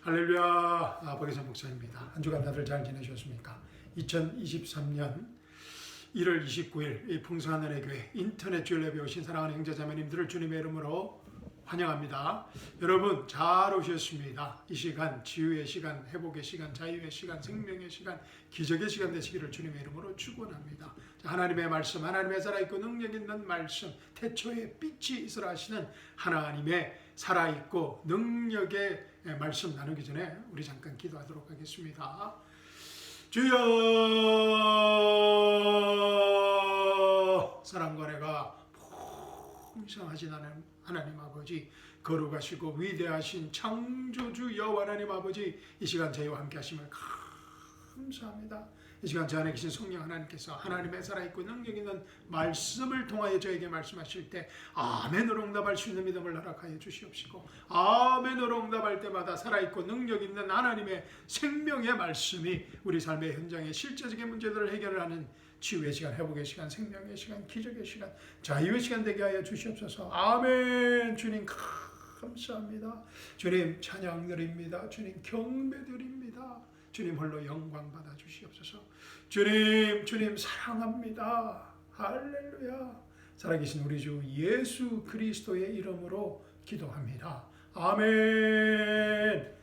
할렐루야. 박혜선 목사입니다. 한 주간 다들 잘 지내셨습니까? 2023년 1월 29일 이 풍성하늘의 교회 인터넷 주일 예배 오신 사랑하는 형제자매님들을 주님의 이름으로 환영합니다. 여러분 잘 오셨습니다. 이 시간 치유의 시간, 회복의 시간, 자유의 시간, 생명의 시간, 기적의 시간 되시기를 주님의 이름으로 축원합니다. 하나님의 말씀, 하나님의 살아있고 능력 있는 말씀, 태초에 빛이 있으라 하시는 하나님의 살아있고 능력의 말씀 나누기 전에 우리 잠깐 기도하도록 하겠습니다. 주여, 사랑과 은혜가 풍성하신 하나님 아버지, 거룩하시고 위대하신 창조주 여호와 하나님 아버지, 이 시간 저희와 함께 하심을 감사합니다. 이 시간 저 안에 계신 성령 하나님께서 하나님의 살아있고 능력 있는 말씀을 통하여 저에게 말씀하실 때 아멘으로 응답할 수 있는 믿음을 허락하여 주시옵시고, 아멘으로 응답할 때마다 살아있고 능력 있는 하나님의 생명의 말씀이 우리 삶의 현장의 실제적인 문제들을 해결하는 치유의 시간, 회복의 시간, 생명의 시간, 기적의 시간, 자유의 시간 되게 하여 주시옵소서. 아멘. 주님 감사합니다. 주님 찬양 드립니다. 주님 경배 드립니다. 주님 홀로 영광 받아 주시옵소서. 주님 사랑합니다. 할렐루야. 살아계신 우리 주 예수 그리스도의 이름으로 기도합니다. 아멘.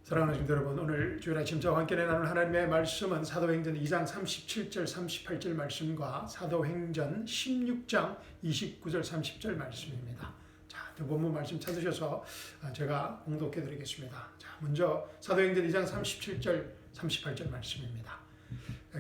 사랑하는 성도 여러분, 오늘 주일 아침 저와 함께 나눌 하나님의 말씀은 사도행전 2장 37절 38절 말씀과 사도행전 16장 29절 30절 말씀입니다. 두 본문 말씀 찾으셔서 제가 공독해 드리겠습니다. 자, 먼저 사도행전 2장 37절 38절 말씀입니다.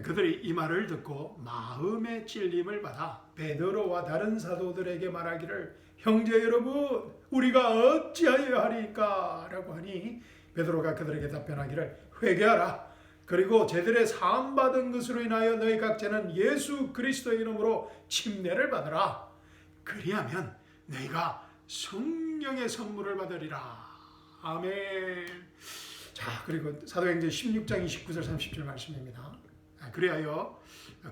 그들이 이 말을 듣고 마음의 찔림을 받아 베드로와 다른 사도들에게 말하기를, 형제 여러분, 우리가 어찌하여 하리까? 라고 하니 베드로가 그들에게 답변하기를, 회개하라. 그리고 제들의 사함받은 것으로 인하여 너희 각자는 예수 그리스도의 이름으로 침례를 받으라. 그리하면 너희가 성령의 선물을 받으리라. 아멘. 자, 그리고 사도행전 16장 29절 30절 말씀입니다. 그리하여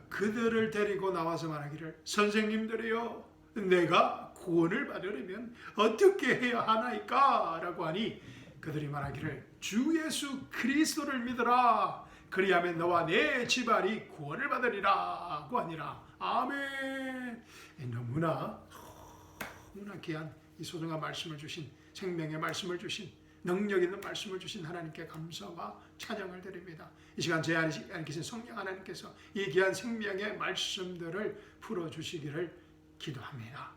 그들을 데리고 나와서 말하기를, 선생님들이여, 내가 구원을 받으려면 어떻게 해야 하나이까? 라고 하니 그들이 말하기를, 주 예수 그리스도를 믿으라. 그리하면 너와 내 집안이 구원을 받으리라 고 하니라. 아멘. 너무나 귀한 이 소중한 말씀을 주신, 생명의 말씀을 주신, 능력 있는 말씀을 주신 하나님께 감사와 찬양을 드립니다. 이 시간 제 안에 계신 성령 하나님께서 이 귀한 생명의 말씀들을 풀어주시기를 기도합니다.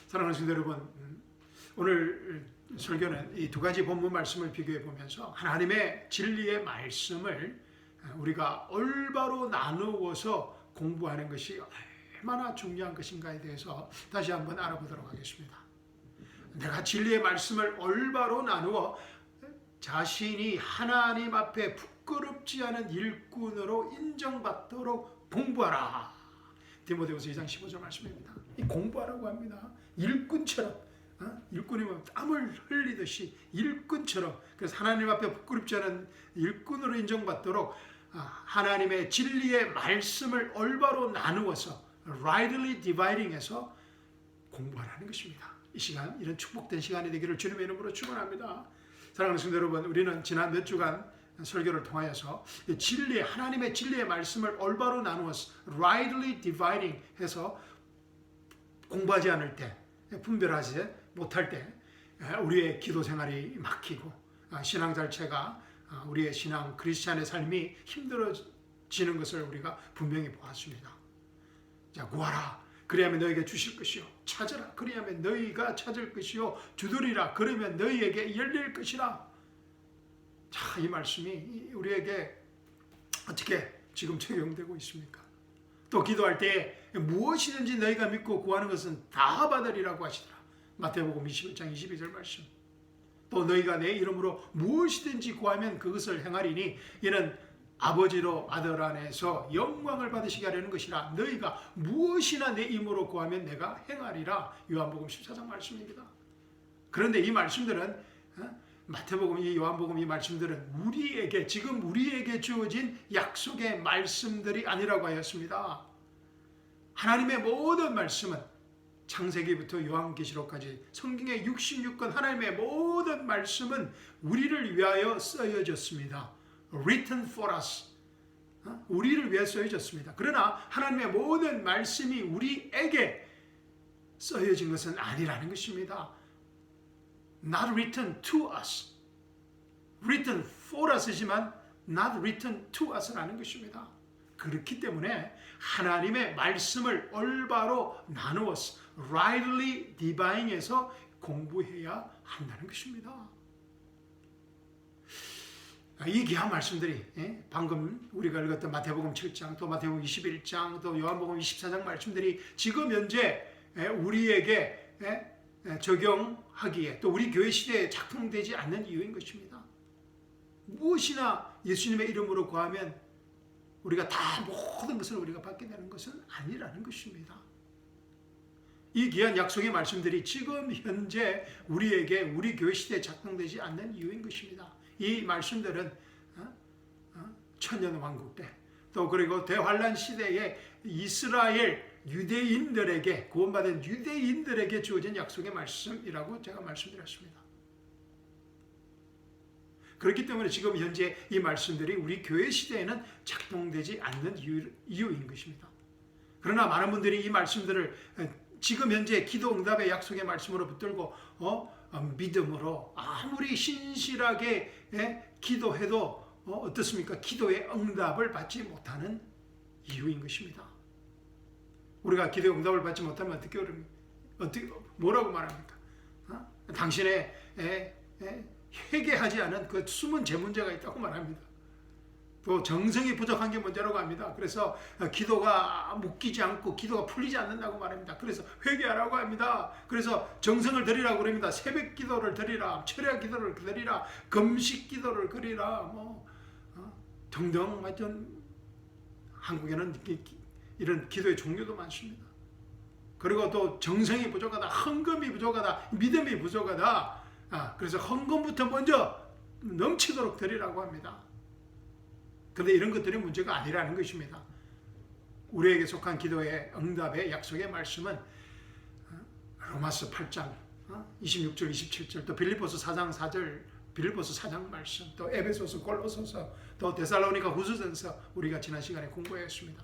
사랑하는 성도 여러분, 오늘 설교는 이 두 가지 본문 말씀을 비교해 보면서 하나님의 진리의 말씀을 우리가 올바로 나누어서 공부하는 것이 얼마나 중요한 것인가에 대해서 다시 한번 알아보도록 하겠습니다. 내가 진리의 말씀을 올바로 나누어 자신이 하나님 앞에 부끄럽지 않은 일꾼으로 인정받도록 공부하라. 디모데후서 2장 15절 말씀입니다. 이 공부하라고 합니다. 일꾼처럼, 일꾼이면 땀을 흘리듯이 일꾼처럼, 그래서 하나님 앞에 부끄럽지 않은 일꾼으로 인정받도록 하나님의 진리의 말씀을 올바로 나누어서 rightly dividing해서 공부하라는 것입니다. 이 시간, 이런 축복된 시간이 되기를 주님의 이름으로 축원합니다. 사랑하는 성도 여러분, 우리는 지난 몇 주간 설교를 통하여서 하나님의 진리의 말씀을 올바로 나누어서 rightly dividing 해서 공부하지 않을 때, 분별하지 못할 때 우리의 기도 생활이 막히고 신앙 자체가, 우리의 신앙 크리스찬의 삶이 힘들어지는 것을 우리가 분명히 보았습니다. 자, 구하라. 그리하면 너희에게 주실 것이요. 찾으라. 그리하면 너희가 찾을 것이요. 두드리라. 그러면 너희에게 열릴 것이라. 자, 이 말씀이 우리에게 어떻게 지금 적용되고 있습니까? 또 기도할 때 무엇이든지 너희가 믿고 구하는 것은 다 받으리라고 하시더라. 마태복음 21장 22절 말씀. 또 너희가 내 이름으로 무엇이든지 구하면 그것을 행하리니 이는 아버지로 아들 안에서 영광을 받으시게 하려는 것이라. 너희가 무엇이나 내 이름으로 구하면 내가 행하리라. 요한복음 14장 말씀입니다. 그런데 이 말씀들은 마태복음, 이 요한복음 이 말씀들은 지금 우리에게 주어진 약속의 말씀들이 아니라고 하였습니다. 하나님의 모든 말씀은 창세기부터 요한계시록까지 성경의 66권 하나님의 모든 말씀은 우리를 위하여 쓰여졌습니다. Written for us. 우리를 위해 쓰여졌습니다. 그러나 하나님의 모든 말씀이 우리에게 쓰여진 것은 아니라는 것입니다. Not written to us. Written for us이지만 not written to us라는 것입니다. 그렇기 때문에 하나님의 말씀을 올바로 나누어서 rightly dividing해서 공부해야 한다는 것입니다. 이 귀한 말씀들이 방금 우리가 읽었던 마태복음 7장 또 마태복음 21장 또 요한복음 24장 말씀들이 지금 현재 우리에게 적용하기에 또 우리 교회 시대에 작동되지 않는 이유인 것입니다. 무엇이나 예수님의 이름으로 구하면 우리가 다 모든 것을 우리가 받게 되는 것은 아니라는 것입니다. 이 귀한 약속의 말씀들이 지금 현재 우리에게 우리 교회 시대에 작동되지 않는 이유인 것입니다. 이 말씀들은 천년 왕국 때 또 그리고 대환란 시대에 이스라엘 유대인들에게 구원받은 유대인들에게 주어진 약속의 말씀이라고 제가 말씀드렸습니다. 그렇기 때문에 지금 현재 이 말씀들이 우리 교회 시대에는 작동되지 않는 이유인 것입니다. 그러나 많은 분들이 이 말씀들을 지금 현재 기도 응답의 약속의 말씀으로 붙들고 믿음으로 아무리 신실하게 기도해도 어떻습니까? 기도의 응답을 받지 못하는 이유인 것입니다. 우리가 기도의 응답을 받지 못하면 어떻게 뭐라고 말합니까? 당신의 회개하지 않은 그 숨은 제 문제가 있다고 말합니다. 또 정성이 부족한 게 문제라고 합니다. 그래서 기도가 묶이지 않고 기도가 풀리지 않는다고 말합니다. 그래서 회개하라고 합니다. 그래서 정성을 드리라고 그럽니다. 새벽 기도를 드리라, 철야 기도를 드리라, 금식 기도를 드리라, 등등. 한국에는 이런 기도의 종류도 많습니다. 그리고 또 정성이 부족하다, 헌금이 부족하다, 믿음이 부족하다. 그래서 헌금부터 먼저 넘치도록 드리라고 합니다. 그런데 이런 것들이 문제가 아니라는 것입니다. 우리에게 속한 기도의 응답의 약속의 말씀은 로마서 8장 26절 27절 또 빌립보서 4장 4절 빌립보서 4장 말씀 또 에베소서 골로새서 또 데살로니가 후서전서 우리가 지난 시간에 공부했습니다.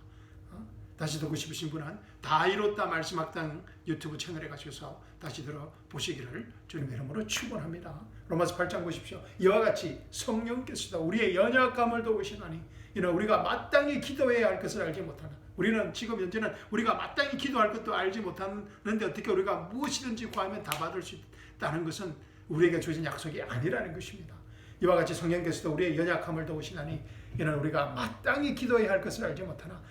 다시 듣고 싶으신 분은 다 이뤘다 말씀학당 유튜브 채널에 가셔서 다시 들어보시기를 주님의 이름으로 축원합니다. 로마서 8장 보십시오. 이와 같이 성령께서도 우리의 연약감을 도우시나니 이는 우리가 마땅히 기도해야 할 것을 알지 못하나 우리는 지금 현재는 우리가 마땅히 기도할 것도 알지 못하는데 어떻게 우리가 무엇이든지 구하면 다 받을 수 있다는 것은 우리에게 주어진 약속이 아니라는 것입니다. 이와 같이 성령께서도 우리의 연약함을 도우시나니 이는 우리가 마땅히 기도해야 할 것을 알지 못하나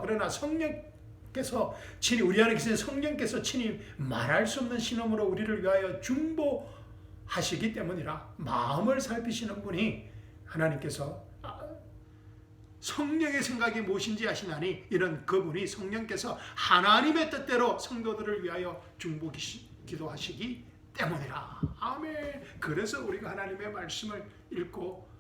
그러나 성령께서 친히 우리 안에 계신 성령께서 친히 말할 수 없는 신음으로 우리를 위하여 중보하시기 때문이라. 마음을 살피시는 분이 하나님께서 성령의 생각이 무엇인지 아시나니 이는 그분이 성령께서 하나님의 뜻대로 성도들을 위하여 기도하시기 때문이라. 아멘. 그래서 우리가 하나님의 말씀을 읽고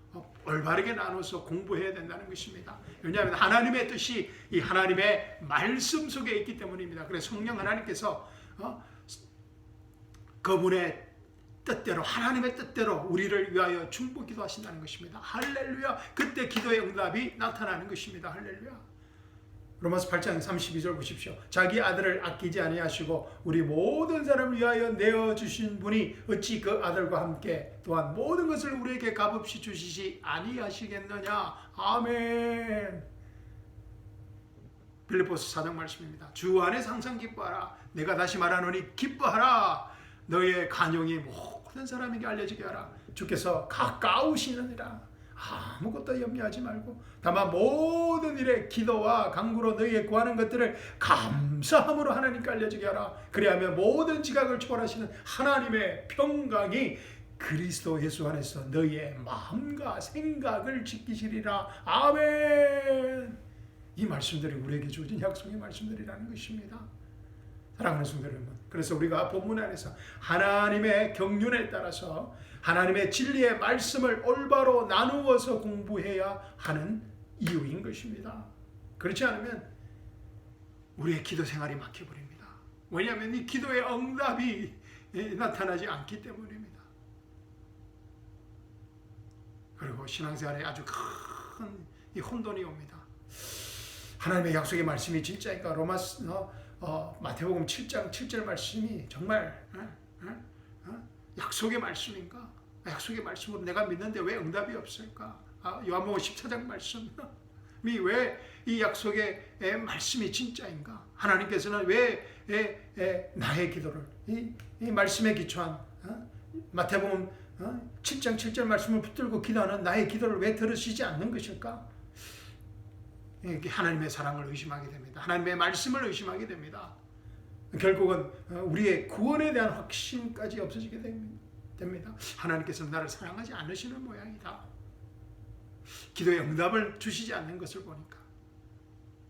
올바르게 나눠서 공부해야 된다는 것입니다. 왜냐하면 하나님의 뜻이 이 하나님의 말씀 속에 있기 때문입니다. 그래서 성령 하나님께서 그분의 뜻대로 하나님의 뜻대로 우리를 위하여 중보 기도하신다는 것입니다. 할렐루야. 그때 기도의 응답이 나타나는 것입니다. 할렐루야. 로마서 8장 32절 보십시오. 자기 아들을 아끼지 아니하시고 우리 모든 사람을 위하여 내어주신 분이 어찌 그 아들과 함께 또한 모든 것을 우리에게 값없이 주시지 아니하시겠느냐. 아멘. 빌립보서 4장 말씀입니다. 주 안에서 항상 기뻐하라. 내가 다시 말하노니 기뻐하라. 너의 간용이 모든 사람에게 알려지게 하라. 주께서 가까우시느니라. 아무것도 염려하지 말고 다만 모든 일에 기도와 간구로 너희의 구하는 것들을 감사함으로 하나님께 알려지게 하라. 그리하면 모든 지각을 초월하시는 하나님의 평강이 그리스도 예수 안에서 너희의 마음과 생각을 지키시리라. 아멘. 이 말씀들이 우리에게 주어진 약속의 말씀들이라는 것입니다. 사랑하는 성도 여러분, 그래서 우리가 본문 안에서 하나님의 경륜에 따라서 하나님의 진리의 말씀을 올바로 나누어서 공부해야 하는 이유인 것입니다. 그렇지 않으면 우리의 기도 생활이 막혀버립니다. 왜냐하면 이 기도의 응답이 나타나지 않기 때문입니다. 그리고 신앙생활에 아주 큰 이 혼돈이 옵니다. 하나님의 약속의 말씀이 진짜인가? 마태복음 7장 7절 말씀이 정말 약속의 말씀인가? 약속의 말씀으로 내가 믿는데 왜 응답이 없을까? 요한복음 14장 말씀이 왜 이 약속의 말씀이 진짜인가? 하나님께서는 왜 나의 기도를 이 말씀에 기초한 마태복음 7장 7절 말씀을 붙들고 기도하는 나의 기도를 왜 들으시지 않는 것일까? 하나님의 사랑을 의심하게 됩니다. 하나님의 말씀을 의심하게 됩니다. 결국은 우리의 구원에 대한 확신까지 없어지게 됩니다. 하나님께서는 나를 사랑하지 않으시는 모양이다. 기도의 응답을 주시지 않는 것을 보니까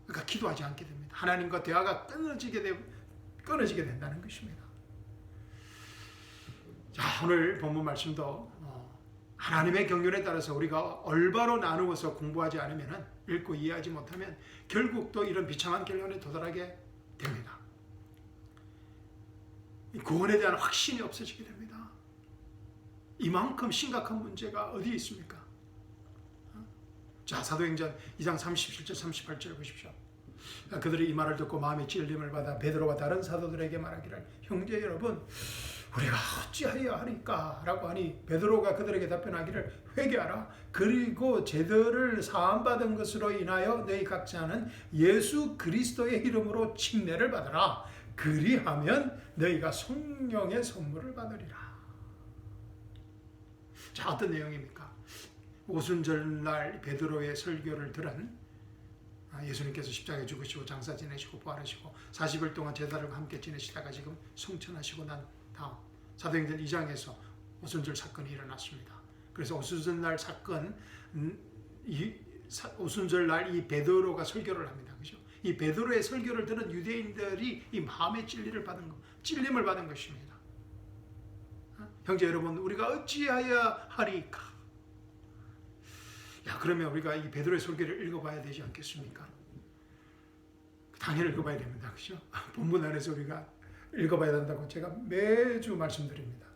그러니까 기도하지 않게 됩니다. 하나님과 대화가 끊어지게 된다는 것입니다. 자, 오늘 본문 말씀도 하나님의 경륜에 따라서 우리가 올바로 나누어서 공부하지 않으면, 읽고 이해하지 못하면 결국 또 이런 비참한 결론에 도달하게 됩니다. 구원에 대한 확신이 없어지게 됩니다. 이만큼 심각한 문제가 어디에 있습니까? 자, 사도행전 2장 37절 38절 보십시오. 그들이 이 말을 듣고 마음에 찔림을 받아 베드로와 다른 사도들에게 말하기를, 형제 여러분, 우리가 어찌하여야 하리까? 라고 하니 베드로가 그들에게 답변하기를, 회개하라. 그리고 제들을 사함받은 것으로 인하여 너희 각자는 예수 그리스도의 이름으로 침례를 받으라. 그리하면 너희가 성령의 선물을 받으리라. 자, 어떤 내용입니까? 오순절날 베드로의 설교를 들은 예수님께서 십자가에 죽으시고 장사 지내시고 부활하시고 40일 동안 제자들과 함께 지내시다가 지금 성천하시고 난 다음 사도행전 2장에서 오순절 사건이 일어났습니다. 그래서 오순절날 사건, 오순절날 이 베드로가 설교를 합니다. 그죠? 이 베드로의 설교를 들은 유대인들이 이 마음의 찔림을 받은 것입니다. 형제 여러분, 우리가 어찌하여야 하리까? 야, 그러면 우리가 이 베드로의 설교를 읽어봐야 되지 않겠습니까? 당연히 읽어봐야 됩니다. 그죠? 본문 안에서 우리가 읽어봐야 된다고 제가 매주 말씀드립니다.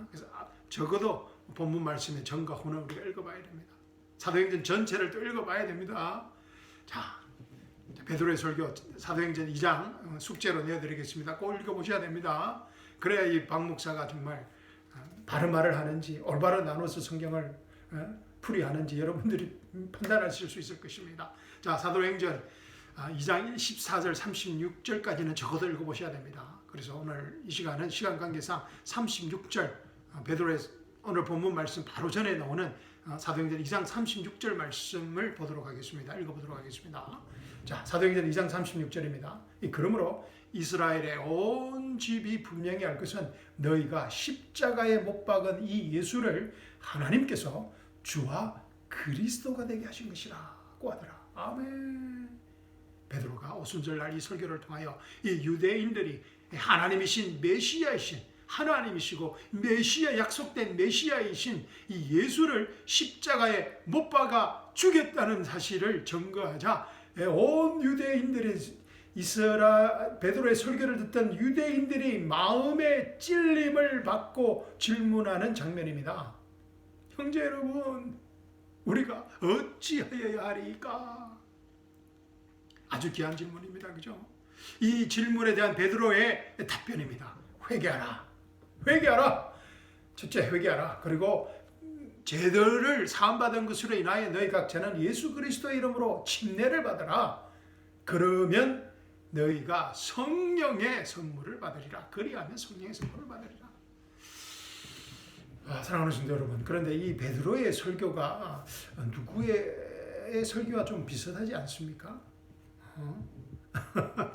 그래서 적어도 본문 말씀의 전과 후는 우리가 읽어봐야 됩니다. 사도행전 전체를 또 읽어봐야 됩니다. 자, 베드로의 설교 사도행전 2장 숙제로 내어드리겠습니다. 꼭 읽어보셔야 됩니다. 그래야 이 박 목사가 정말 바른 말을 하는지 올바로 나눠서 성경을 풀이하는지 여러분들이 판단하실 수 있을 것입니다. 자, 사도행전 2장 14절 36절까지는 적어도 읽어보셔야 됩니다. 그래서 오늘 이 시간은 시간 관계상 36절 베드로의 오늘 본문 말씀 바로 전에 나오는 사도행전 2장 36절 말씀을 보도록 하겠습니다. 읽어보도록 하겠습니다. 자, 사도행전 2장 36절입니다. 그러므로 이스라엘의 온 집이 분명히 알 것은 너희가 십자가에 못 박은 이 예수를 하나님께서 주와 그리스도가 되게 하신 것이라고 하더라. 아멘. 베드로가 오순절날 이 설교를 통하여 이 유대인들이 하나님이신 메시아이신 하나님이시고 메시아, 약속된 메시아이신 이 예수를 십자가에 못 박아 죽였다는 사실을 증거하자 온 유대인들이 베드로의 설교를 듣던 유대인들이 마음의 찔림을 받고 질문하는 장면입니다. 형제 여러분, 우리가 어찌하여야 하리까? 아주 귀한 질문입니다. 그죠? 이 질문에 대한 베드로의 답변입니다. 회개하라. 회개하라. 첫째, 회개하라. 그리고 제들을 사함받은 것으로 인하여 너희 각자는 예수 그리스도의 이름으로 침례를 받으라. 그러면 너희가 성령의 선물을 받으리라. 그리하면 성령의 선물을 받으리라. 사랑하는 성도 여러분, 그런데 이 베드로의 설교가 누구의 설교와 좀 비슷하지 않습니까?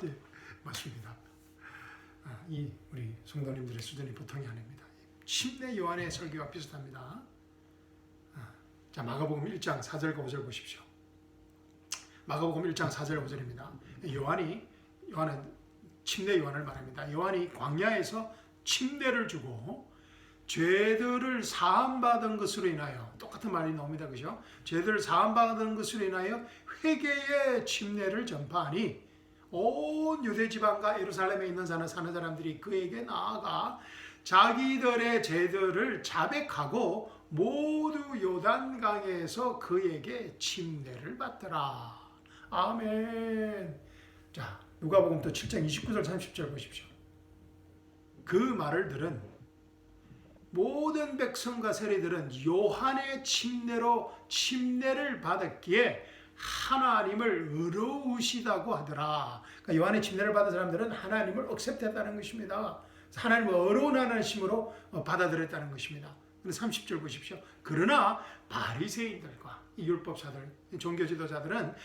네, 맞습니다. 우리 성도님들의 수준이 보통이 아닙니다. 침례 요한의 설교와 비슷합니다. 자, 마가복음 1장 4절과 5절 보십시오. 마가복음 1장 4절 5절입니다. 요한은 침례 요한을 말합니다. 요한이 광야에서 침례를 주고 죄들을 사함받은 것으로 인하여, 똑같은 말이 나옵니다. 그죠? 죄들을 사함받은 것으로 인하여 회개의 침례를 전파하니 온 유대 지방과 예루살렘에 있는 사는 사람들이 그에게 나아가 자기들의 죄들을 자백하고 모두 요단강에서 그에게 침례를 받더라. 아멘. 자, 누가복음 또 7장 29절 30절 보십시오. 그 말을 들은 모든 백성과 세리들은 요한의 침례로 침례를 받았기에 하나님을 의로우시다고 하더라. 그러니까 요한의 침례를 받은 사람들은 하나님을 억셉트했다는 것입니다. 하나님을 의로운 하나님으로 받아들였다는 것입니다. 30절 보십시오. 그러나 바리새인들과 율법사들, 종교 지도자들은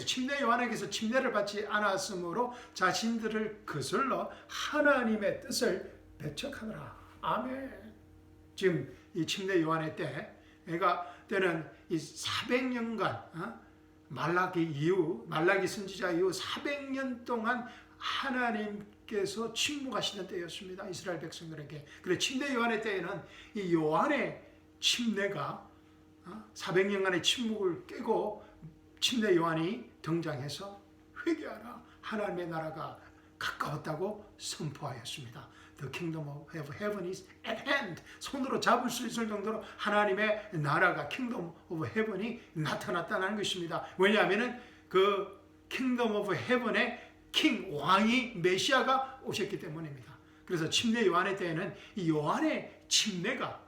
침례 요한에게서 침례를 받지 않았으므로 자신들을 거슬러 하나님의 뜻을 배척하더라. 아멘. 지금 이 침례 요한의 때는 이 400년간 말라기 선지자 이후 400년 동안 하나님께서 침묵하시는 때였습니다. 이스라엘 백성들에게. 그래 침례 요한의 때에는 이 요한의 침례가 400년간의 침묵을 깨고 침례 요한이 등장해서 회개하라. 하나님의 나라가 가까웠다고 선포하였습니다. The kingdom of heaven is at hand. 손으로 잡을 수 있을 정도로 하나님의 나라가 kingdom of heaven이 나타났다는 것입니다. 왜냐하면 그 kingdom of heaven의 king, 왕이 메시아가 오셨기 때문입니다. 그래서 침례 요한의 때에는 이 요한의 침례가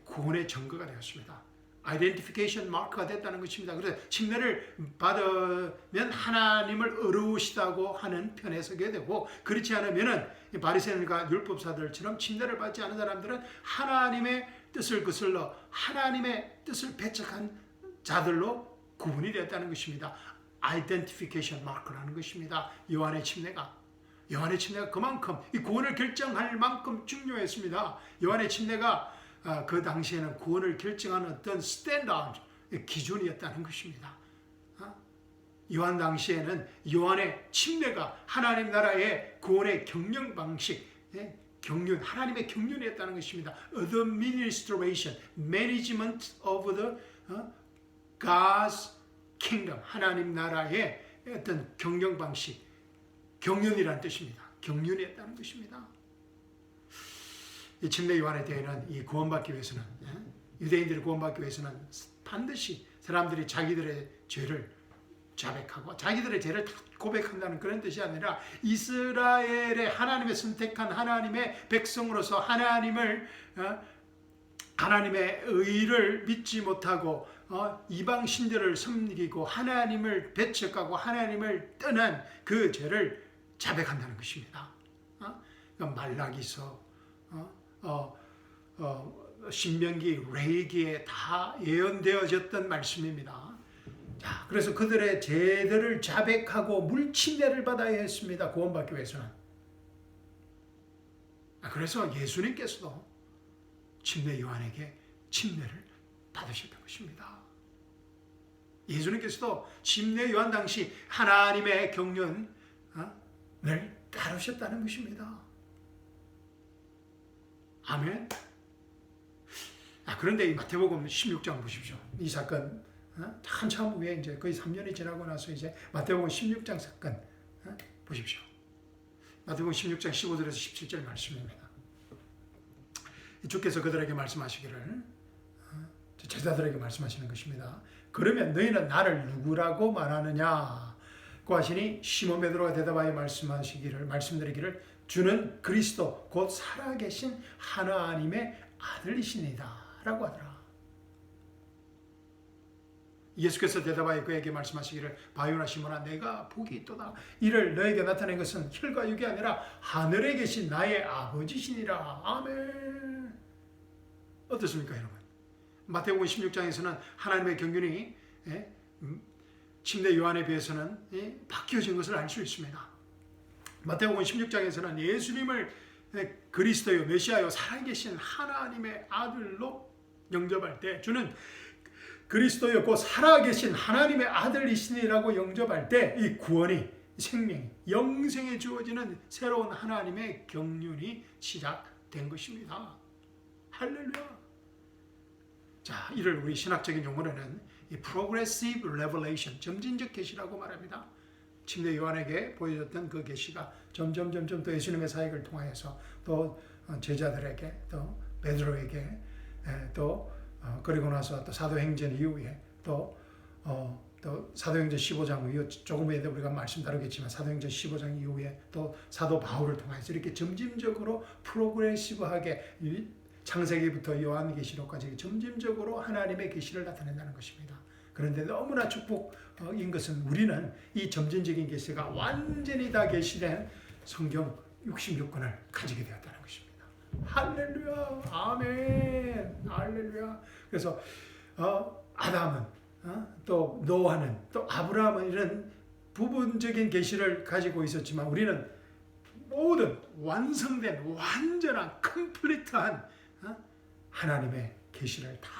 구원의 증거가 되었습니다. 아이덴티피케이션 마크가 됐다는 것입니다. 그래서 침례를 받으면 하나님을 의로우시다고 하는 편에 서게 되고, 그렇지 않으면 바리새인과 율법사들처럼 침례를 받지 않은 사람들은 하나님의 뜻을 거슬러 하나님의 뜻을 배척한 자들로 구분이 되었다는 것입니다. 아이덴티피케이션 마크라는 것입니다. 요한의 침례가 그만큼 이 구원을 결정할 만큼 중요했습니다. 요한의 침례가 그 당시에는 구원을 결정하는 어떤 스탠다드 기준이었다는 것입니다. 요한 당시에는 요한의 침례가 하나님 나라의 구원의 경영 방식, 하나님의 경륜이었다는 것입니다. The administration, management of the God's kingdom, 하나님 나라의 어떤 경영 방식, 경륜이라는 뜻입니다. 경륜이었다는 것입니다. 이 침례 요한의 때에는 이 구원받기 위해서는, 유대인들이 구원받기 위해서는 반드시 사람들이 자기들의 죄를 자백하고 자기들의 죄를 고백한다는 그런 뜻이 아니라 이스라엘의 하나님의 선택한 하나님의 백성으로서 하나님의 의를 믿지 못하고 이방 신들을 섬기고 하나님을 배척하고 하나님을 떠난 그 죄를 자백한다는 것입니다. 말라기서 신명기, 레위기에 다 예언되어졌던 말씀입니다. 자, 그래서 그들의 죄들을 자백하고 물침례를 받아야 했습니다. 구원받기 위해서는. 그래서 예수님께서도 침례 요한에게 침례를 받으셨던 것입니다. 예수님께서도 침례 요한 당시 하나님의 경륜을 따르셨다는 것입니다. 아멘. 그런데 이 마태복음 16장 보십시오. 이 사건 한참 후에 이제 거의 3년이 지나고 나서 이제 마태복음 16장 사건 보십시오. 마태복음 16장 15절에서 17절 말씀입니다. 주께서 그들에게 말씀하시기를, 제자들에게 말씀하시는 것입니다. 그러면 너희는 나를 누구라고 말하느냐고 하시니 시몬 베드로가 대답하여 말씀드리기를 주는 그리스도 곧 살아계신 하나님의 아들이시니다 라고 하더라. 예수께서 대답하여 그에게 말씀하시기를 바요나 시몬아 내가 복이 있도다. 이를 너에게 나타낸 것은 혈과 육이 아니라 하늘에 계신 나의 아버지시니라. 아멘. 어떻습니까 여러분? 마태복음 16장에서는 하나님의 경륜이 침례 요한에 비해서는 바뀌어진 것을 알 수 있습니다. 마태복음 16장에서는 예수님을 그리스도요 메시아요 살아계신 하나님의 아들로 영접할 때, 주는 그리스도요 곧 살아계신 하나님의 아들이시니라고 영접할 때 이 구원이, 생명이, 영생에 주어지는 새로운 하나님의 경륜이 시작된 것입니다. 할렐루야. 자, 이를 우리 신학적인 용어로는 이 progressive revelation, 점진적 계시라고 말합니다. 침례 요한에게 보여줬던 그 계시가 점점 또 예수님의 사역을 통하여서 또 제자들에게 또 베드로에게 또 그리고 나서 또 사도행전 이후에 또 사도행전 15장 이후 조금 후에 우리가 말씀 다루겠지만 사도행전 15장 이후에 또 사도 바울을 통해서 이렇게 점진적으로 프로그레시브하게 창세기부터 요한계시록까지 점진적으로 하나님의 계시를 나타낸다는 것입니다. 그런데 너무나 축복인 것은 우리는 이 점진적인 계시가 완전히 다 계시된 성경 66권을 가지게 되었다는 것입니다. 할렐루야, 아멘, 할렐루야. 그래서 아담은 또 노아는 또 아브라함은 이런 부분적인 계시를 가지고 있었지만 우리는 모든 완성된 완전한 컴플리트한 하나님의 계시를 다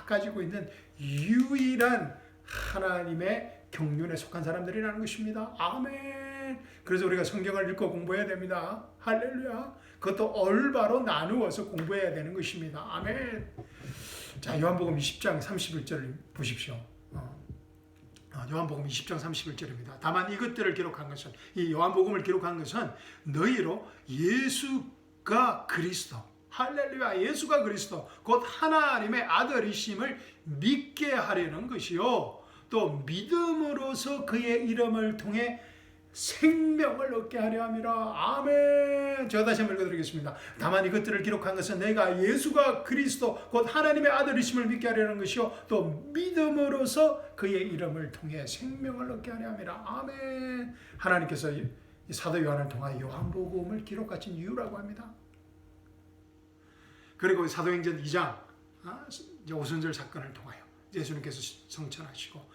가지고 있는 유일한 하나님의 경륜에 속한 사람들이라는 것입니다. 아멘. 그래서 우리가 성경을 읽고 공부해야 됩니다. 할렐루야. 그것도 올바로 나누어서 공부해야 되는 것입니다. 아멘. 자, 요한복음 20장 31절을 보십시오. 요한복음 20장 31절입니다. 다만 이것들을 기록한 것은, 이 요한복음을 기록한 것은 너희로 예수가 그리스도, 할렐루야, 예수가 그리스도 곧 하나님의 아들이심을 믿게 하려는 것이요, 또 믿음으로서 그의 이름을 통해 생명을 얻게 하려 함이라. 아멘. 제가 다시 한번 읽어드리겠습니다. 다만 이것들을 기록한 것은 내가 예수가 그리스도 곧 하나님의 아들이심을 믿게 하려는 것이요, 또 믿음으로서 그의 이름을 통해 생명을 얻게 하려 함이라. 아멘. 하나님께서 사도 요한을 통하여 요한복음을 기록하신 이유라고 합니다. 그리고 사도행전 2장 오순절 사건을 통하여 예수님께서 성천하시고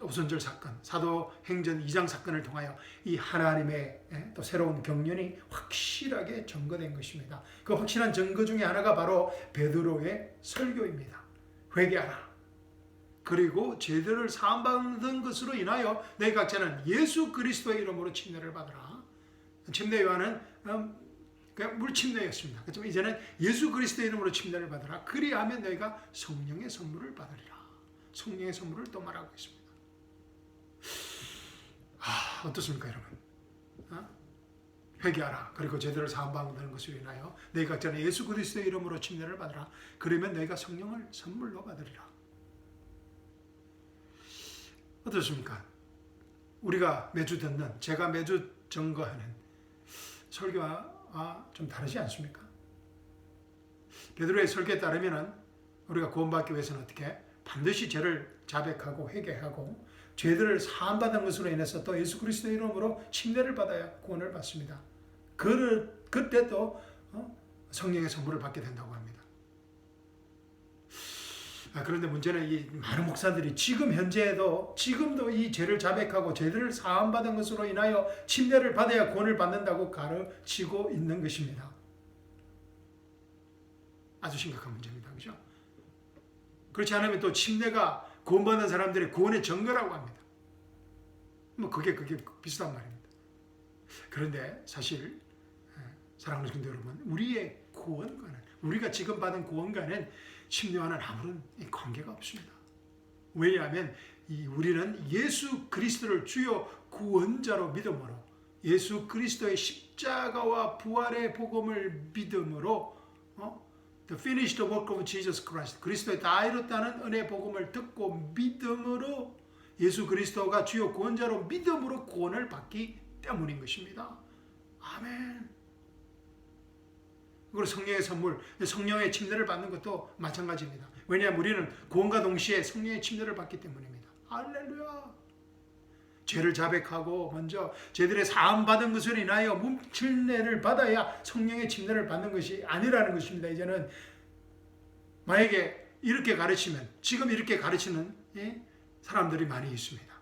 오순절 사건, 사도행전 2장 사건을 통하여 이 하나님의 또 새로운 경륜이 확실하게 증거된 것입니다. 그 확실한 증거 중에 하나가 바로 베드로의 설교입니다. 회개하라. 그리고 죄들을 사함받은 것으로 인하여 너희 각자는 예수 그리스도의 이름으로 침례를 받으라. 침례 요한은 그냥 물침례였습니다. 그렇지만 이제는 예수 그리스도의 이름으로 침례를 받으라. 그리하면 너희가 성령의 선물을 받으리라. 성령의 선물을 또 말하고 있습니다. 어떻습니까, 여러분? 회개하라. 그리고 죄들을 사함받는 것으로 인하여 너희 각자는 예수 그리스도의 이름으로 침례를 받으라. 그러면 너희가 성령을 선물로 받으리라. 어떻습니까? 우리가 매주 듣는, 제가 매주 증거하는 설교와 좀 다르지 않습니까? 베드로의 설교에 따르면 우리가 구원받기 위해서는 어떻게? 반드시 죄를 자백하고 회개하고 죄들을 사함받은 것으로 인해서 또 예수 그리스도의 이름으로 침례를 받아야 구원을 받습니다. 그때 또 성령의 선물을 받게 된다고 합니다. 그런데 문제는 이 많은 목사들이 지금도 이 죄를 자백하고 죄들을 사함받은 것으로 인하여 침례를 받아야 구원을 받는다고 가르치고 있는 것입니다. 아주 심각한 문제입니다. 그렇죠? 그렇지 않으면 또 침례가 구원받는 사람들의 구원의 증거라고 합니다. 그게 비슷한 말입니다. 그런데 사실 사랑하는 성도 여러분, 우리의 구원과는, 우리가 지금 받은 구원과는 침례와는 아무런 관계가 없습니다. 왜냐하면 우리는 예수 그리스도를 주요 구원자로 믿음으로, 예수 그리스도의 십자가와 부활의 복음을 믿음으로 The finished work of Jesus Christ, 그리스도의 다 이뤘다는 은혜 복음을 듣고 믿음으로, 예수 그리스도가 주요 구원자로 믿음으로 구원을 받기 때문인 것입니다. 아멘. 그리고 성령의 선물, 성령의 침례를 받는 것도 마찬가지입니다. 왜냐하면 우리는 구원과 동시에 성령의 침례를 받기 때문입니다. 할렐루야. 죄를 자백하고 먼저 죄들의 사함받은 것으로 인하여 몸침례를 받아야 성령의 침례를 받는 것이 아니라는 것입니다. 이제는 만약에 이렇게 가르치면, 지금 이렇게 가르치는 사람들이 많이 있습니다.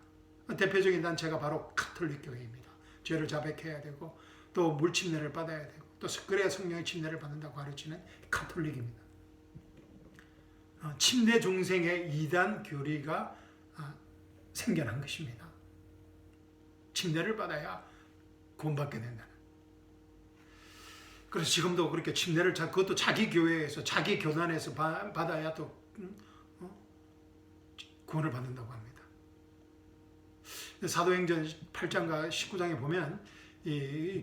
대표적인 단체가 바로 가톨릭 교회입니다. 죄를 자백해야 되고 또 물침례를 받아야 되고 또 그래야 성령의 침례를 받는다고 가르치는 가톨릭입니다. 침례 중생의 이단 교리가 생겨난 것입니다. 침례를 받아야 구원받게 된다는. 그래서 지금도 그렇게 침례를 그것도 자기 교회에서, 자기 교단에서 받아야 또 구원을 받는다고 합니다. 사도행전 8장과 19장에 보면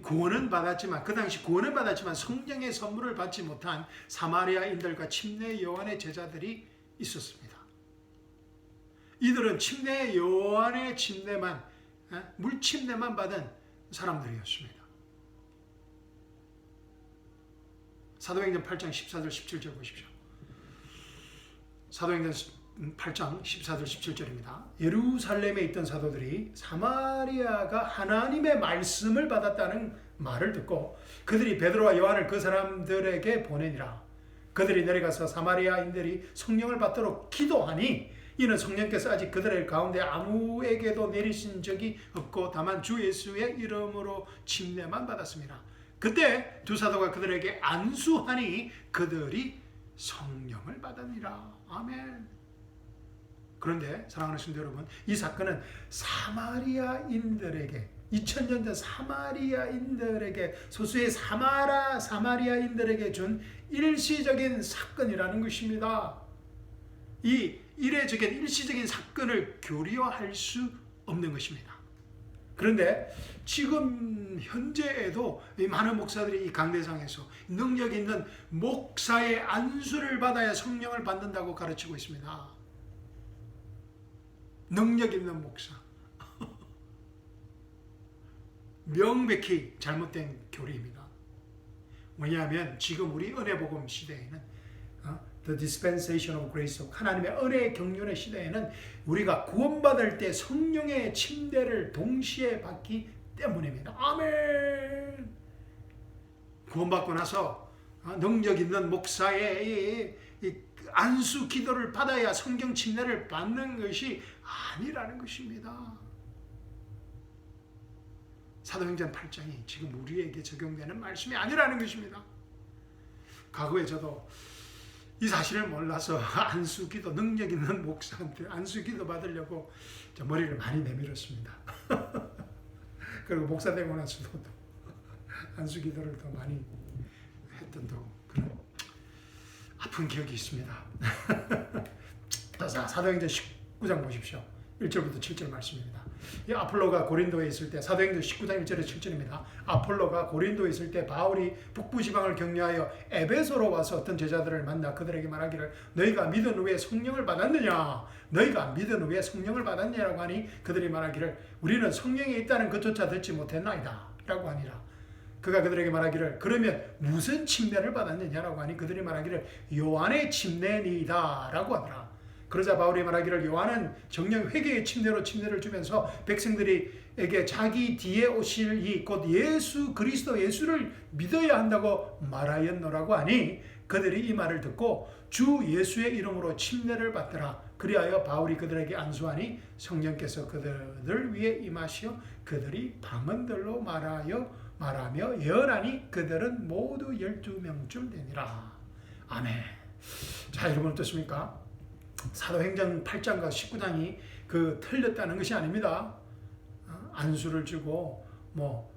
구원은 받았지만 그 당시 구원은 받았지만 성령의 선물을 받지 못한 사마리아인들과 침례 요한의 제자들이 있었습니다. 이들은 침례 요한의 침례만 물침례만 받은 사람들이었습니다. 사도행전 8장 14절 17절 보십시오. 사도행전 8장 14절 17절입니다. 예루살렘에 있던 사도들이 사마리아가 하나님의 말씀을 받았다는 말을 듣고 그들이 베드로와 요한을 그 사람들에게 보내니라. 그들이 내려가서 사마리아인들이 성령을 받도록 기도하니 이는 성령께서 아직 그들의 가운데 아무에게도 내리신 적이 없고 다만 주 예수의 이름으로 침례만 받았습니다. 그때 두 사도가 그들에게 안수하니 그들이 성령을 받으니라. 아멘. 그런데 사랑하는 성도 여러분, 이 사건은 사마리아인들에게 2000년 전 사마리아인들에게 소수의 사마리아인들에게 준 일시적인 사건이라는 것입니다. 이 이례적인 일시적인 사건을 교리화할 수 없는 것입니다. 그런데 지금 현재에도 많은 목사들이 이 강대상에서 능력 있는 목사의 안수를 받아야 성령을 받는다고 가르치고 있습니다. 능력 있는 목사. 명백히 잘못된 교리입니다. 왜냐하면 지금 우리 은혜복음 시대에는 The dispensation of grace, 하나님의 은혜의 경륜의 시대에는 우리가 구원받을 때 성령의 침례를 동시에 받기 때문입니다. 아멘. 구원받고 나서 능력 있는 목사의 안수 기도를 받아야 성경 침례를 받는 것이 아니라는 것입니다. 사도행전 8장이 지금 우리에게 적용되는 말씀이 아니라는 것입니다. 과거에 저도 이 사실을 몰라서 안수기도 능력 있는 목사한테 안수기도 받으려고 머리를 많이 내밀었습니다. 그리고 목사 되고 나서도 안수기도를 더 많이 했던 그런 아픈 기억이 있습니다. 자, 사도행전 19장 보십시오. 1절부터 7절 말씀입니다. 이 아폴로가 고린도에 있을 때, 사도행전 19장 1절에 7절입니다. 아폴로가 고린도에 있을 때 바울이 북부지방을 격려하여 에베소로 와서 어떤 제자들을 만나 그들에게 말하기를 너희가 믿은 후에 성령을 받았느냐? 너희가 믿은 후에 성령을 받았냐라고 하니 그들이 말하기를 우리는 성령이 있다는 것조차 듣지 못했나이다 라고 하니라. 그가 그들에게 말하기를 그러면 무슨 침례를 받았느냐라고 하니 그들이 말하기를 요한의 침례니이다 라고 하더라. 그러자 바울이 말하기를 요한은 정령 회개의 침례로 침례를 주면서 백성들에게 자기 뒤에 오실 이 곧 예수 그리스도 예수를 믿어야 한다고 말하였노라고 하니 그들이 이 말을 듣고 주 예수의 이름으로 침례를 받더라. 그리하여 바울이 그들에게 안수하니 성령께서 그들을 위해 임하시어 그들이 방언들로 말하며 예언하니 그들은 모두 12명쯤 되니라. 아멘. 자, 여러분 어떻습니까? 사도행전 8장과 19장이 틀렸다는 것이 아닙니다. 안수를 주고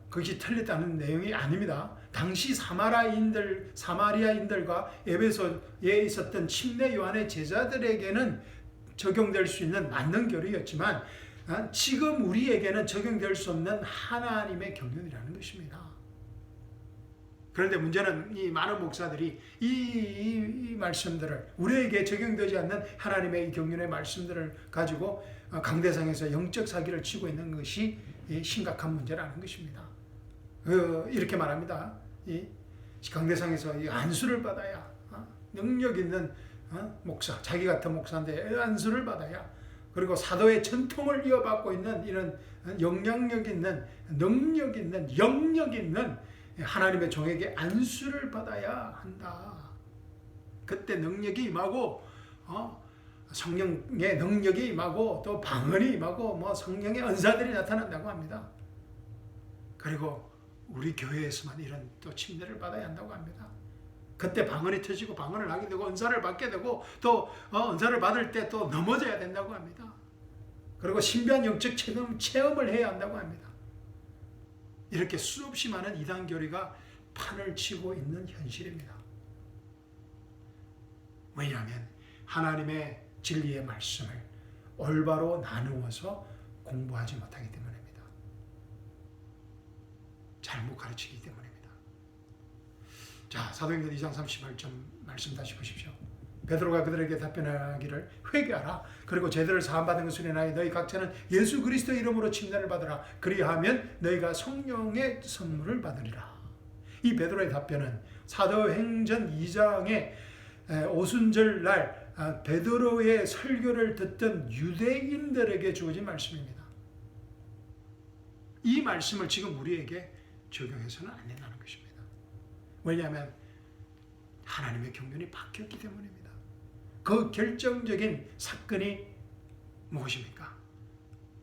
그것이 틀렸다는 내용이 아닙니다. 당시 사마리아인들과 에베소에 있었던 침례 요한의 제자들에게는 적용될 수 있는 맞는 교리였지만 지금 우리에게는 적용될 수 없는 하나님의 경륜이라는 것입니다. 그런데 문제는 이 많은 목사들이 이 말씀들을 우리에게 적용되지 않는 하나님의 이 경륜의 말씀들을 가지고 강대상에서 영적 사기를 치고 있는 것이 심각한 문제라는 것입니다. 이렇게 말합니다. 이 강대상에서 이 안수를 받아야 능력 있는 목사, 자기 같은 목사인데 안수를 받아야 그리고 사도의 전통을 이어받고 있는 이런 영향력 있는 능력 있는 영역 있는 하나님의 종에게 안수를 받아야 한다. 그때 능력이 임하고 성령의 능력이 임하고 또 방언이 임하고 성령의 은사들이 나타난다고 합니다. 그리고 우리 교회에서만 이런 또 침례를 받아야 한다고 합니다. 그때 방언이 터지고 방언을 하게 되고 은사를 받게 되고 또 은사를 받을 때 또 넘어져야 된다고 합니다. 그리고 신비한 영적 체험을 해야 한다고 합니다. 이렇게 수없이 많은 이단 교리가 판을 치고 있는 현실입니다. 왜냐하면 하나님의 진리의 말씀을 올바로 나누어서 공부하지 못하기 때문입니다. 잘못 가르치기 때문입니다. 자, 사도행전 2장 38절 말씀 다시 보십시오. 베드로가 그들에게 답변하기를 회개하라. 그리고 죄들을 사함받은 것을 인하여 너희 각자는 예수 그리스도의 이름으로 침례를 받으라. 그리하면 너희가 성령의 선물을 받으리라. 이 베드로의 답변은 사도행전 2장의 오순절 날 베드로의 설교를 듣던 유대인들에게 주어진 말씀입니다. 이 말씀을 지금 우리에게 적용해서는 안 된다는 것입니다. 왜냐하면 하나님의 경륜이 바뀌었기 때문입니다. 그 결정적인 사건이 무엇입니까?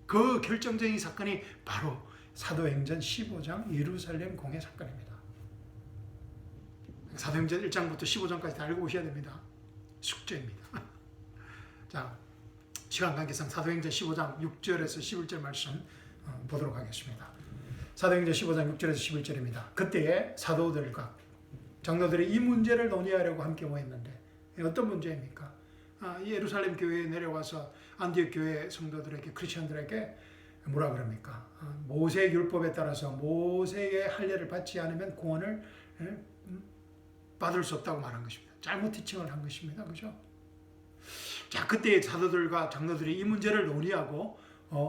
그 결정적인 사건이 바로 사도행전 15장 예루살렘 공회 사건입니다. 사도행전 1장부터 15장까지 다 읽어보셔야 됩니다. 숙제입니다. 자, 시간 관계상 사도행전 15장 6절에서 11절 말씀 보도록 하겠습니다. 사도행전 15장 6절에서 11절입니다. 그때에 사도들과 장로들이 이 문제를 논의하려고 함께 모였는데 어떤 문제입니까? 예루살렘 교회에 내려와서 안디옥 교회 성도들에게 크리스천들에게 뭐라 그럽니까? 모세 율법에 따라서 모세의 할례를 받지 않으면 구원을 받을 수 없다고 말한 것입니다. 잘못 티칭을 한 것입니다. 그죠? 자, 그때 사도들과 장로들이 이 문제를 논의하고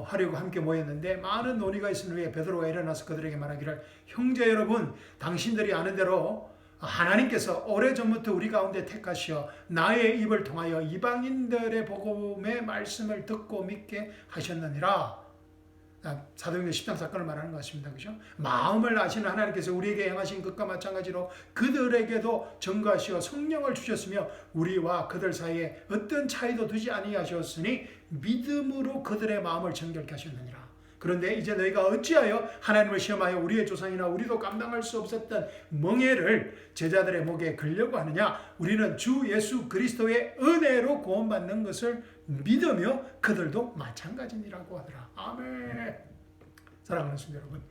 하려고 함께 모였는데 많은 논의가 있은 후에 베드로가 일어나서 그들에게 말하기를 형제 여러분, 당신들이 아는 대로 하나님께서 오래전부터 우리 가운데 택하시어 나의 입을 통하여 이방인들의 복음의 말씀을 듣고 믿게 하셨느니라. 사도행전 10장 사건을 말하는 것 같습니다. 그죠? 마음을 아시는 하나님께서 우리에게 행하신 것과 마찬가지로 그들에게도 전가하시어 성령을 주셨으며 우리와 그들 사이에 어떤 차이도 두지 아니하셨으니 믿음으로 그들의 마음을 정결케 하셨느니라. 그런데 이제 너희가 어찌하여 하나님을 시험하여 우리의 조상이나 우리도 감당할 수 없었던 멍에를 제자들의 목에 걸려고 하느냐? 우리는 주 예수 그리스도의 은혜로 구원받는 것을 믿으며 그들도 마찬가지니라고 하더라. 아멘. 사랑하는 성도 여러분,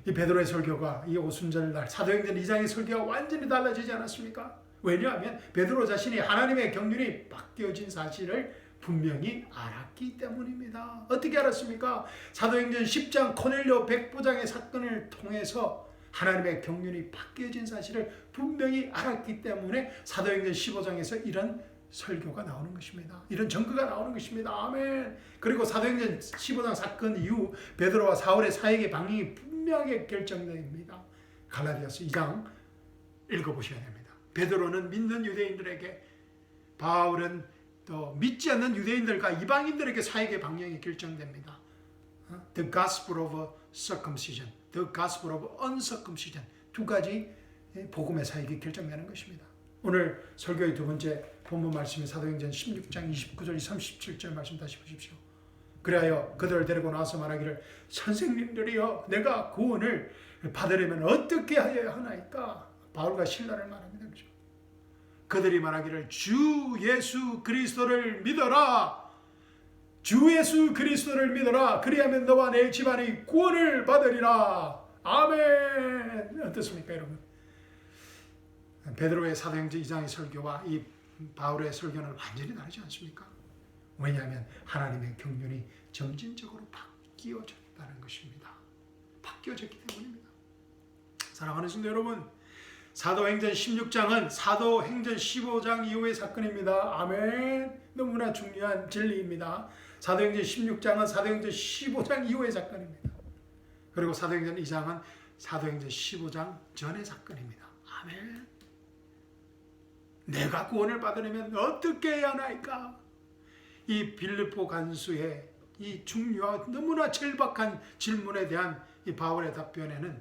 이 베드로의 설교가 이 오순절날 사도행전 2장의 설교가 완전히 달라지지 않았습니까? 왜냐하면 베드로 자신이 하나님의 경륜이 바뀌어진 사실을 분명히 알았기 때문입니다. 어떻게 알았습니까? 사도행전 10장 코넬료 백부장의 사건을 통해서 하나님의 경륜이 바뀌어진 사실을 분명히 알았기 때문에 사도행전 15장에서 이런 설교가 나오는 것입니다. 이런 증거가 나오는 것입니다. 아멘. 그리고 사도행전 15장 사건 이후 베드로와 사울의 사역의 방향이 분명하게 결정됩니다. 갈라디아서 2장 읽어보셔야 됩니다. 베드로는 믿는 유대인들에게, 바울은 또 믿지 않는 유대인들과 이방인들에게 사역의 방향이 결정됩니다. The gospel of circumcision, the gospel of uncircumcision, 두 가지 복음의 사역이 결정되는 것입니다. 오늘 설교의 두 번째 본문 말씀이 사도행전 16장 29절 37절 말씀 다시 보십시오. 그리하여 그들을 데리고 나와서 말하기를 선생님들이여 내가 구원을 받으려면 어떻게 하여야 하나이까? 바울과 실라를 말합니다. 그렇죠? 그들이 말하기를 주 예수 그리스도를 믿어라. 주 예수 그리스도를 믿어라. 그리하면 너와 내 집안이 구원을 받으리라. 아멘. 어떻습니까 여러분? 베드로의 사도행전 2장의 설교와 이 바울의 설교는 완전히 다르지 않습니까? 왜냐하면 하나님의 경륜이 점진적으로 바뀌어졌다는 것입니다. 바뀌어졌기 때문입니다. 사랑하는 성도 여러분, 사도행전 16장은 사도행전 15장 이후의 사건입니다. 아멘. 너무나 중요한 진리입니다. 사도행전 16장은 사도행전 15장 이후의 사건입니다. 그리고 사도행전 2장은 사도행전 15장 전의 사건입니다. 아멘. 내가 구원을 받으려면 어떻게 해야 하나이까? 이 빌립보 간수의 이 중요한 너무나 절박한 질문에 대한 이 바울의 답변에는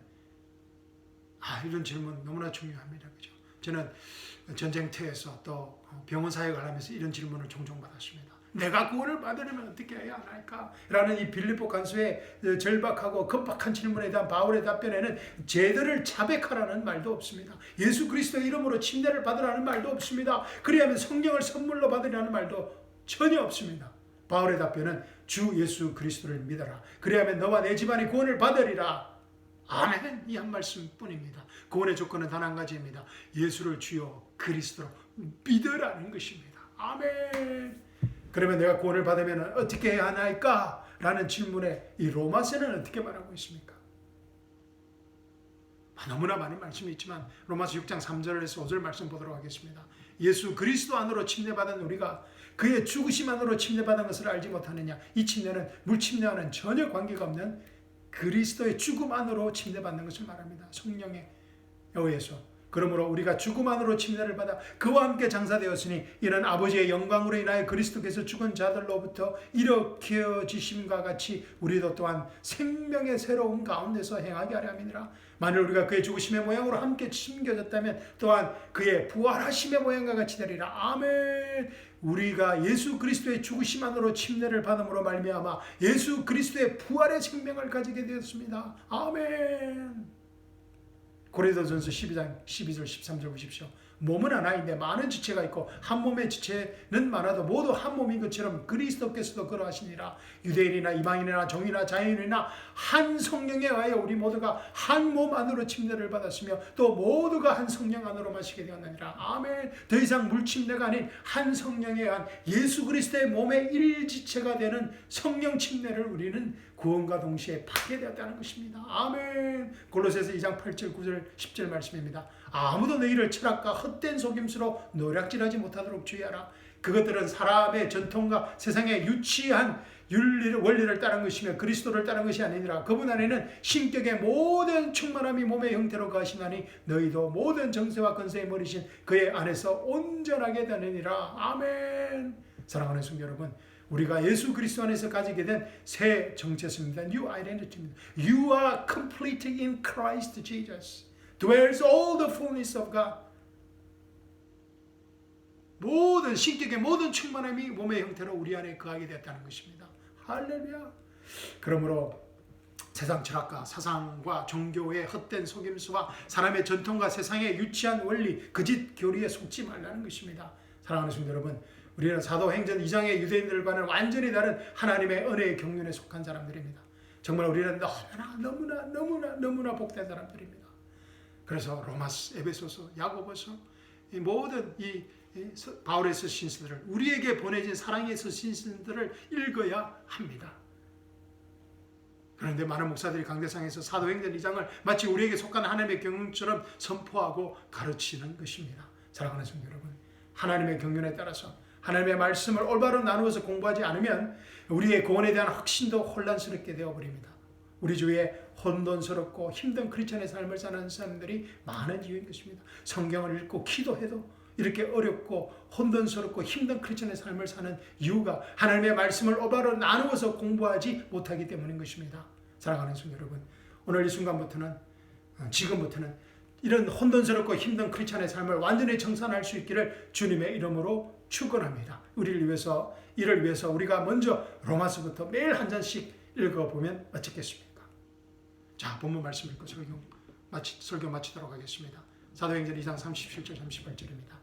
이런 질문 너무나 중요합니다. 그죠? 저는 전쟁터에서 또 병원 사역을 하면서 이런 질문을 종종 받았습니다. 내가 구원을 받으려면 어떻게 해야 하나이까? 라는 이 빌립보 간수의 절박하고 급박한 질문에 대한 바울의 답변에는 제들을 자백하라는 말도 없습니다. 예수 그리스도의 이름으로 침례를 받으라는 말도 없습니다. 그리하면 성령을 선물로 받으라는 말도 전혀 없습니다. 바울의 답변은 주 예수 그리스도를 믿어라. 그리하면 너와 내 집안이 구원을 받으리라. 아멘. 이 한 말씀뿐입니다. 구원의 조건은 단 한 가지입니다. 예수를 주여 그리스도로 믿으라는 것입니다. 아멘. 그러면 내가 구원을 받으면 어떻게 해야 하나이까? 라는 질문에 이 로마서는 어떻게 말하고 있습니까? 너무나 많은 말씀이 있지만 로마서 6장 3절에서 5절 말씀 보도록 하겠습니다. 예수 그리스도 안으로 침례받은 우리가 그의 죽으심 안으로 침례받은 것을 알지 못하느냐? 이 침례는 물침례와는 전혀 관계가 없는 그리스도의 죽음 안으로 침례받는 것을 말합니다. 성령에 의해서. 그러므로 우리가 죽음 안으로 침례를 받아 그와 함께 장사되었으니 이는 아버지의 영광으로 인하여 그리스도께서 죽은 자들로부터 일으켜지심과 같이 우리도 또한 생명의 새로운 가운데서 행하게 하려 함이니라. 만일 우리가 그의 죽으심의 모양으로 함께 심겨졌다면 또한 그의 부활하심의 모양과 같이 되리라. 아멘. 우리가 예수 그리스도의 죽으심 안으로 침례를 받음으로 말미암아 예수 그리스도의 부활의 생명을 가지게 되었습니다. 아멘. 고린도전서 12장 12절 13절 보십시오. 몸은 하나인데 많은 지체가 있고 한 몸의 지체는 많아도 모두 한 몸인 것처럼 그리스도께서도 그러하시니라. 유대인이나 이방인이나 종이나 자유인이나 한 성령에 의하여 우리 모두가 한 몸 안으로 침례를 받았으며 또 모두가 한 성령 안으로 마시게 되었느니라. 아멘. 더 이상 물침례가 아닌 한 성령에 의한 예수 그리스도의 몸의 일지체가 되는 성령 침례를 우리는 구원과 동시에 받게 되었다는 것입니다. 아멘. 골로새서 2장 8절 9절 10절 말씀입니다. 아무도 너희를 철학과 헛된 속임수로 노략질하지 못하도록 주의하라. 그것들은 사람의 전통과 세상의 유치한 원리를 따른 것이며 그리스도를 따른 것이 아니니라. 그분 안에는 신격의 모든 충만함이 몸의 형태로 거하시나니 너희도 모든 정세와 권세의 머리신 그의 안에서 온전하게 되느니라. 아멘. 사랑하는 성도 여러분, 우리가 예수 그리스도 안에서 가지게 된 새 정체성입니다. New identity입니다. You are complete in Christ Jesus. Dwells all the fullness of God. 모든 신격의 모든 충만함이 몸의 형태로 우리 안에 거하게 됐다는 것입니다. 할렐루야. 그러므로 세상 철학과 사상과 종교의 헛된 속임수와 사람의 전통과 세상의 유치한 원리, 거짓 교리에 속지 말라는 것입니다. 사랑하는 성도 여러분, 우리는 사도행전 2장의 유대인들과는 완전히 다른 하나님의 은혜의 경륜에 속한 사람들입니다. 정말 우리는 너무나 복된 사람들입니다. 그래서 로마서, 에베소서, 야고보서 이 모든 이 바울의 서신서들을 우리에게 보내진 사랑의 서신서들을 읽어야 합니다. 그런데 많은 목사들이 강대상에서 사도행전 2장을 마치 우리에게 속한 하나님의 경륜처럼 선포하고 가르치는 것입니다. 사랑하는 성도 여러분, 하나님의 경륜에 따라서 하나님의 말씀을 올바로 나누어서 공부하지 않으면 우리의 구원에 대한 확신도 혼란스럽게 되어버립니다. 우리 주위에 혼돈스럽고 힘든 크리스천의 삶을 사는 사람들이 많은 이유인 것입니다. 성경을 읽고 기도해도 이렇게 어렵고 혼돈스럽고 힘든 크리스천의 삶을 사는 이유가 하나님의 말씀을 올바로 나누어서 공부하지 못하기 때문인 것입니다. 사랑하는 성도 여러분, 오늘 이 순간부터는 지금부터는 이런 혼돈스럽고 힘든 크리스천의 삶을 완전히 정산할 수 있기를 주님의 이름으로 축원합니다. 이를 위해서 우리가 먼저 로마서부터 매일 한 잔씩 읽어보면 어떻겠습니까? 자, 본문 말씀 읽고 설교 마치도록 하겠습니다. 사도행전 2장 37절 38절입니다.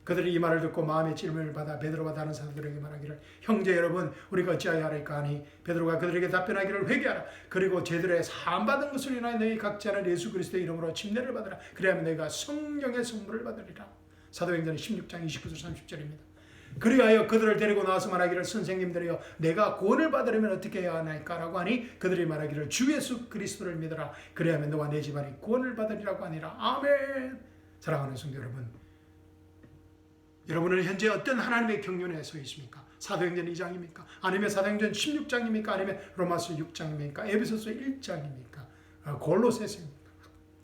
그들이 이 말을 듣고 마음의 찔림을 받아 베드로와 다른 사도들에게 말하기를 형제 여러분 우리가 어찌하여 하리까 하니 베드로가 그들에게 답변하기를 회개하라. 그리고 제들의 사함받은 것을 인하여 너희 각자는 예수 그리스도의 이름으로 침례를 받으라. 그래야만 너희가 성령의 선물을 받으리라. 사도행전 16장 29절 30절입니다. 그리하여 그들을 데리고 나와서 말하기를 선생님들이여 내가 구원을 받으려면 어떻게 해야 하나이까? 라고 하니 그들이 말하기를 주 예수 그리스도를 믿어라. 그래야만 너와 내 집안이 구원을 받으리라고 하니라. 아멘. 사랑하는 성도 여러분, 여러분은 현재 어떤 하나님의 경륜에 서 있습니까? 사도행전 2장입니까? 아니면 사도행전 16장입니까? 아니면 로마서 6장입니까? 에베소서 1장입니까? 골로새서입니까?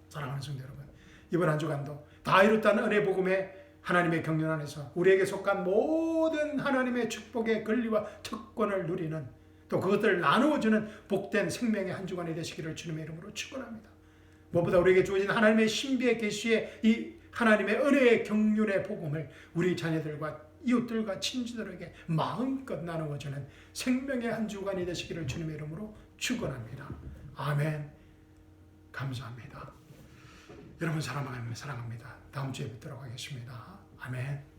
사랑하는 성도 여러분, 이번 한 주간도 다 이뤘다는 은혜 복음의 하나님의 경륜 안에서 우리에게 속한 모든 하나님의 축복의 권리와 특권을 누리는 또 그것들을 나누어주는 복된 생명의 한 주간이 되시기를 주님의 이름으로 축원합니다. 무엇보다 우리에게 주어진 하나님의 신비의 계시의 이 하나님의 은혜의 경륜의 복음을 우리 자녀들과 이웃들과 친지들에게 마음껏 나누어주는 생명의 한 주간이 되시기를 주님의 이름으로 축원합니다. 아멘. 감사합니다. 여러분 사랑합니다. 다음 주에 뵙도록 하겠습니다. 아멘.